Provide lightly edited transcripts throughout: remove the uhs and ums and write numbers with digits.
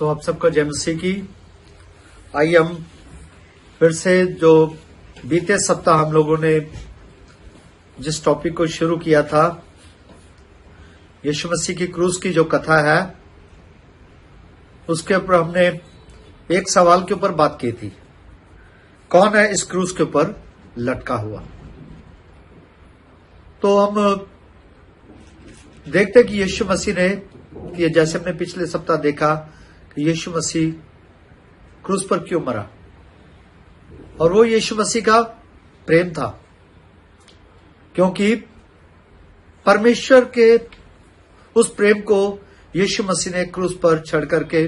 सो आप सबका जय मसीह की। आइए हम फिर से जो बीते सप्ताह हम लोगों ने जिस टॉपिक को शुरू किया था, यीशु मसीह की क्रूस की जो कथा है, उसके ऊपर हमने एक सवाल के ऊपर बात की थी, कौन है इस क्रूस के ऊपर लटका हुआ। तो हम देखते कि यीशु मसीह ने, कि जैसे हमने पिछले सप्ताह देखा कि यीशु मसीह क्रूस पर क्यों मरा, और वो यीशु मसीह का प्रेम था, क्योंकि परमेश्वर के उस प्रेम को यीशु मसीह ने क्रूस पर चढ़ करके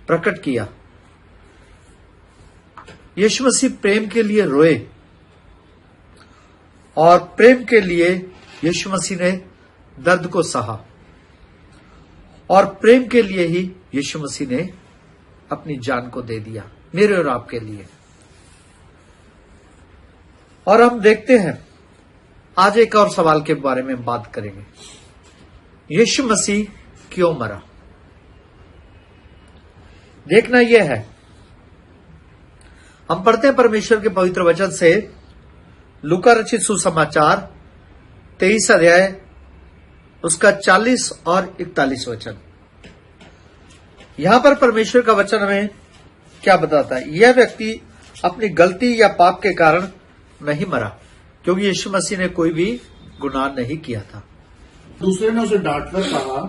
प्रकट किया। यीशु मसीह प्रेम के लिए रोए और प्रेम के लिए यीशु मसीह ने दर्द को सहा, और प्रेम के लिए ही यीशु मसीह ने अपनी जान को दे दिया, मेरे और आपके लिए। और हम देखते हैं आज एक और सवाल के बारे में बात करेंगे, यीशु मसीह क्यों मरा। देखना यह है, हम पढ़ते हैं परमेश्वर के पवित्र वचन से लूका रचित सुसमाचार 23 अध्याय उसका 40 और 41 वचन। यहां पर परमेश्वर का वचन हमें क्या बताता है, यह व्यक्ति अपनी गलती या पाप के कारण नहीं मरा, क्योंकि यीशु मसीह ने कोई भी गुनाह नहीं किया था। दूसरे ने उसे डांटकर कहा,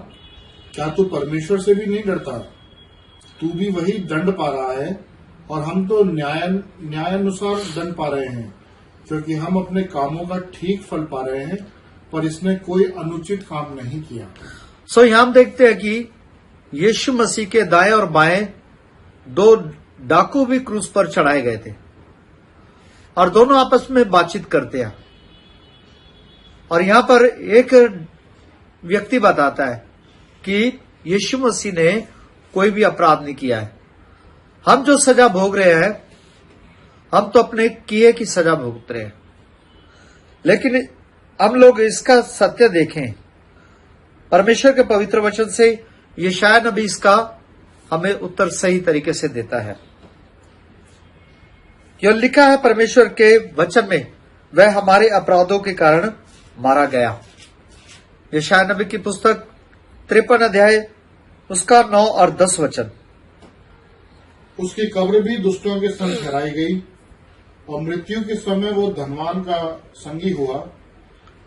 क्या तू परमेश्वर से भी नहीं डरता? तू भी वही दंड पा रहा है, और हम तो न्यायानुसार दंड पा रहे हैं, क्योंकि हम अपने कामों का ठीक फल पा रहे हैं, पर इसने कोई अनुचित काम नहीं किया। सो यहां हम देखते हैं कि यीशु मसीह के दाएं और बाएं दो डाकू भी क्रूस पर चढ़ाए गए थे, और दोनों आपस में बातचीत करते हैं। और यहां पर एक व्यक्ति बताता है कि यीशु मसीह ने कोई भी अपराध नहीं किया है, हम जो सजा भोग रहे हैं, हम तो अपने किए की सजा भोगते रहे हैं। लेकिन हम लोग इसका सत्य देखें, परमेश्वर के पवित्र वचन से यशायाह नबी इसका हमें उत्तर सही तरीके से देता है। यह लिखा है परमेश्वर के वचन में, वह हमारे अपराधों के कारण मारा गया। यशायाह नबी की पुस्तक 53 अध्याय उसका 9 और 10 वचन। उसकी कब्र भी दुष्टों के संग ठहराई गई, और मृत्यु के समय वो धनवान का संगी हुआ।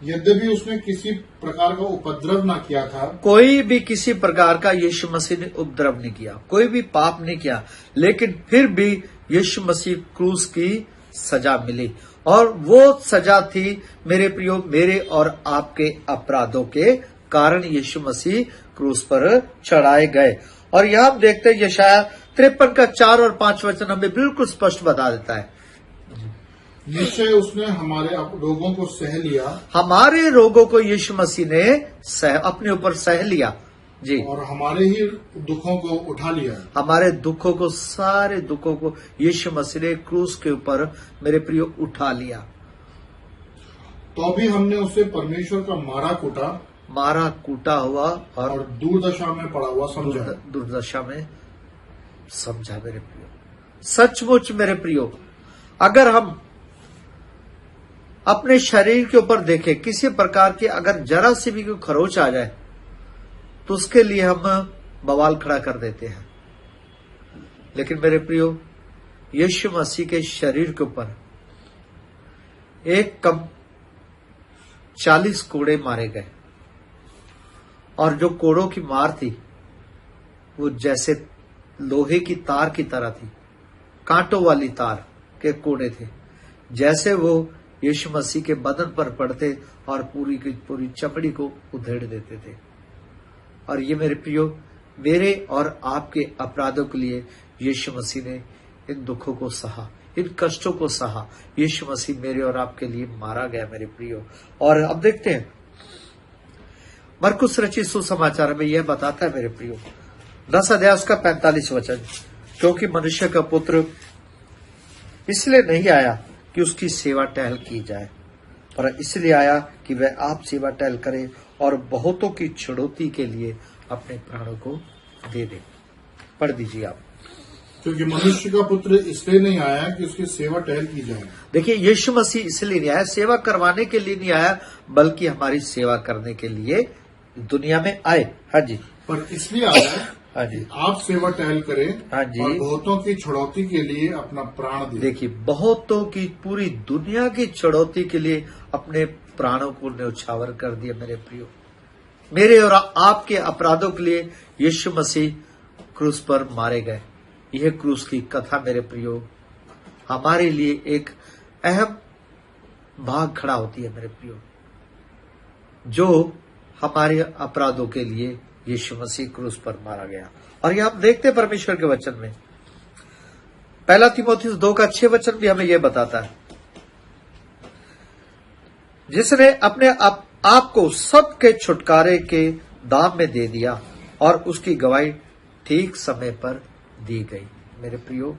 यद्यपि उसने किसी प्रकार का उपद्रव न किया था, कोई भी किसी प्रकार का यीशु मसीह ने उपद्रव नहीं किया, कोई भी पाप नहीं किया, लेकिन फिर भी यीशु मसीह क्रूस की सजा मिली, और वो सजा थी मेरे प्रियो, मेरे और आपके अपराधों के कारण यीशु मसीह क्रूस पर चढ़ाए गए। और यहां हम देखते हैं यशायाह 53 का 4 और 5 वचन हमें बिल्कुल स्पष्ट बता देता है, निश्चय उसने हमारे रोगों को सह लिया, हमारे रोगों को यीशु मसीह ने अपने ऊपर सह लिया जी, और हमारे ही दुखों को उठा लिया। हमारे दुखों को, सारे दुखों को यीशु मसीह ने क्रूस के ऊपर मेरे प्रियो उठा लिया। तो भी हमने उसे परमेश्वर का मारा कूटा हुआ और दुर्दशा में पड़ा हुआ समझा। दुर्दशा में समझा मेरे प्रियो। सचमुच मेरे प्रियो, अगर हम अपने शरीर के ऊपर देखें, किसी प्रकार की अगर जरा सी भी कोई खरोच आ जाए तो उसके लिए हम बवाल खड़ा कर देते हैं। लेकिन मेरे प्रियो, यीशु मसीह के शरीर के ऊपर एक कम 40 कोड़े मारे गए, और जो कोड़ों की मार थी वो जैसे लोहे की तार की तरह थी, कांटों वाली तार के कोड़े थे, जैसे वो यीशु मसीह के बदन पर पड़ते और पूरी की पूरी चमड़ी को उधेड़ देते थे। और ये मेरे प्रियो, मेरे और आपके अपराधों के लिए यीशु मसीह ने इन दुखों को सहा, इन कष्टों को सहा। यीशु मसीह मेरे और आपके लिए मारा गया मेरे प्रियो। और अब देखते हैं मरकुस रचित सुसमाचार में यह बताता है मेरे प्रियो, 10 अध्याय उसका 45 वचन, क्योंकि मनुष्य का पुत्र इसलिए नहीं आया कि उसकी सेवा टहल की जाए, पर इसलिए आया कि वह आप सेवा टहल करे और बहुतों की छुड़ौती के लिए अपने प्राणों को दे दे। पढ़ दीजिए आप। क्योंकि मनुष्य का पुत्र इसलिए नहीं आया कि उसकी सेवा टहल की जाए। देखिए, यीशु मसीह इसलिए नहीं आया, सेवा करवाने के लिए नहीं आया, बल्कि हमारी सेवा करने के लिए दुनिया में आए। हाँ जी, पर इसलिए आया हाँ जी, कि आप सेवा टहल करें हाँ जी। और बहुतों की छुड़ौती के लिए अपना प्राण दें। देखिए, बहुतों की, पूरी दुनिया की छुड़ौती के लिए अपने प्राणों को न्यौछावर कर दिया। मेरे प्रियो, मेरे और आपके अपराधों के लिए यीशु मसीह क्रूस पर मारे गए। यह क्रूस की कथा मेरे प्रियो हमारे लिए एक अहम भाग खड़ा होती है मेरे प्रियो, जो हमारे अपराधों के लिए यीशु मसीह क्रूस पर मारा गया। और ये आप देखते हैं परमेश्वर के वचन में, पहला तीमुथियुस 2 का 6 वचन भी हमें यह बताता है, जिसने अपने आप को सबके छुटकारे के दाम में दे दिया और उसकी गवाही ठीक समय पर दी गई। मेरे प्रियो,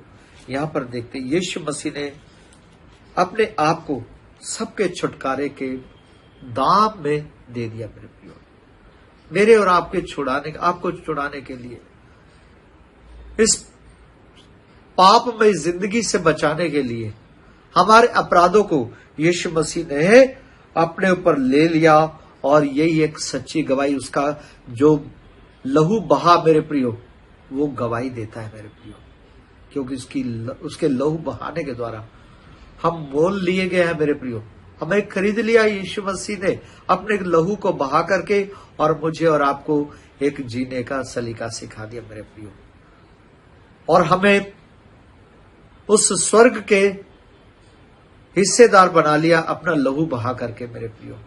यहां पर देखते यीशु मसीह ने अपने आप को सबके छुटकारे के दाम में दे दिया। मेरे प्रियो, मेरे और आपको छुड़ाने के लिए, इस पापमय जिंदगी से बचाने के लिए, हमारे अपराधों को यीशु मसीह ने अपने ऊपर ले लिया। और यही एक सच्ची गवाही, उसका जो लहू बहा मेरे प्रियो, वो गवाही देता है मेरे प्रियो, क्योंकि उसके लहू बहाने के द्वारा हम मोल लिए गए हैं मेरे प्रियो। हमें खरीद लिया यीशु मसीह ने अपने लहू को बहा करके, और मुझे और आपको एक जीने का सलीका सिखा दिया मेरे प्रियो, और हमें उस स्वर्ग के हिस्सेदार बना लिया अपना लहू बहा करके मेरे प्रियो।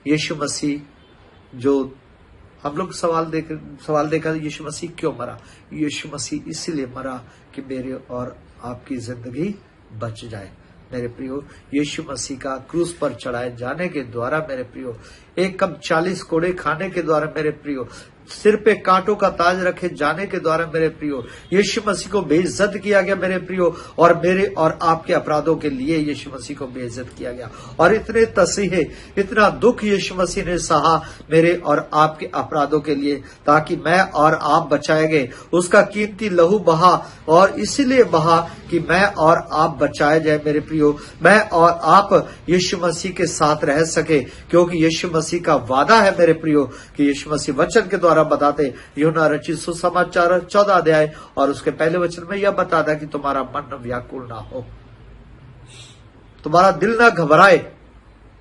यीशु मसीह, जो हम लोग सवाल देखा यीशु मसीह क्यों मरा? यीशु मसीह इसलिए मरा कि मेरे और आपकी जिंदगी बच जाए। मेरे प्रियो, यीशु मसीह का क्रूस पर चढ़ाए जाने के द्वारा मेरे प्रियो, एक कप 40 कोड़े खाने के द्वारा मेरे प्रियो, सिर पे कांटों का ताज रखे जाने के द्वारा मेरे प्रियो, यीशु मसीह को बेइज्जत किया गया मेरे प्रियो, और मेरे और आपके अपराधों के लिए यीशु मसीह को बेइज्जत किया गया। और इतने तसीहे, इतना दुख यीशु मसीह ने सहा मेरे और आपके अपराधों के लिए, ताकि मैं और आप बचाए गए। उसका कीमती लहू बहा, और इसीलिए बहा कि मैं और आप बचाए जाए मेरे प्रियो, मैं और आप यीशु मसीह के साथ रह सके, क्योंकि यीशु मसीह का वादा है मेरे प्रियो कि यीशु मसीह वचन के द्वारा बताते, यूहन्ना रचित सुसमाचार 14 अध्याय और उसके पहले वचन में यह बताता है कि तुम्हारा मन व्याकुल ना हो, तुम्हारा दिल ना घबराए,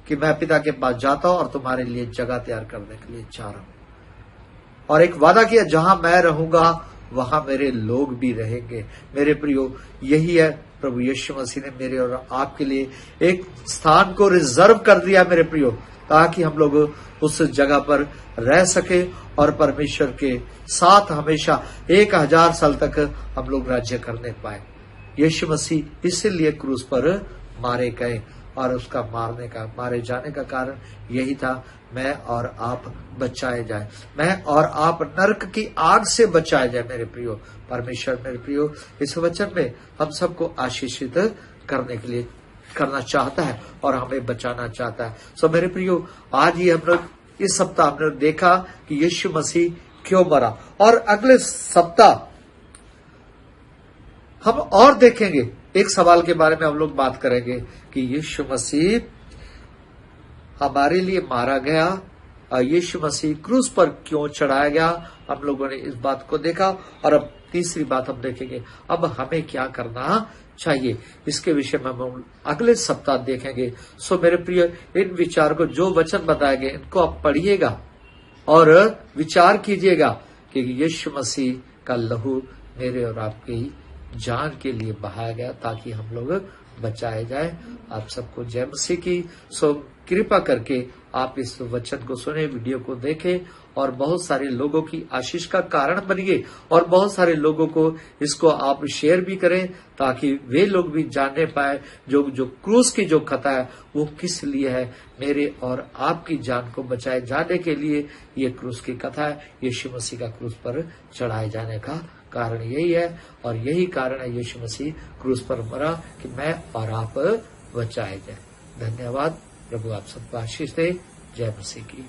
कि मैं पिता के पास जाता हूं और तुम्हारे लिए जगह तैयार करने के लिए जा रहा हूं। और एक वादा किया, जहां मैं रहूंगा वहां मेरे लोग भी रहेंगे। मेरे प्रियो, यही है प्रभु यीशु मसीह ने मेरे और आपके लिए एक स्थान को रिजर्व कर दिया मेरे प्रियो, ताकि हम लोग उस जगह पर रह सके और परमेश्वर के साथ हमेशा 1000 साल तक हम लोग राज्य करने पाए। यीशु मसीह इसीलिए क्रूस पर मारे गए, और उसका मारे जाने का कारण यही था, मैं और आप बचाए जाए, मैं और आप नरक की आग से बचाए जाए मेरे प्रियो। परमेश्वर मेरे प्रियो इस वचन में हम सबको आशीषित करना चाहता है और हमें बचाना चाहता है। सो मेरे प्रियो, आज ही हम लोग इस सप्ताह हमने देखा कि यीशु मसीह क्यों मरा, और अगले सप्ताह हम और देखेंगे, एक सवाल के बारे में हम लोग बात करेंगे कि यीशु मसीह हमारे लिए मारा गया, और यीशु मसीह क्रूस पर क्यों चढ़ाया गया। हम लोगों ने इस बात को देखा, और अब तीसरी बात हम देखेंगे, अब हमें क्या करना चाहिए, इसके विषय में हम अगले सप्ताह देखेंगे। सो मेरे प्रिय, इन विचार को, जो वचन बताए गए, इनको आप पढ़िएगा और विचार कीजिएगा कि यीशु मसीह का लहू मेरे और आपकी जान के लिए बहाया गया, ताकि हम लोग बचाए जाए। आप सबको जय मसीह की। सो कृपा करके आप इस वचन को सुने, वीडियो को देखें, और बहुत सारे लोगों की आशीष का कारण बनिए, और बहुत सारे लोगों को इसको आप शेयर भी करें, ताकि वे लोग भी जानने पाए जो क्रूस की जो कथा है वो किस लिए है। मेरे और आपकी जान को बचाए जाने के लिए ये क्रूस की कथा है। यीशु मसीह का क्रूस पर चढ़ाए जाने का कारण यही है, और यही कारण है यीशु मसीह क्रूस पर मरा, कि मैं और आप बचाए जाए। धन्यवाद। प्रभु आप सबको आशीष दे। जय मसीह की।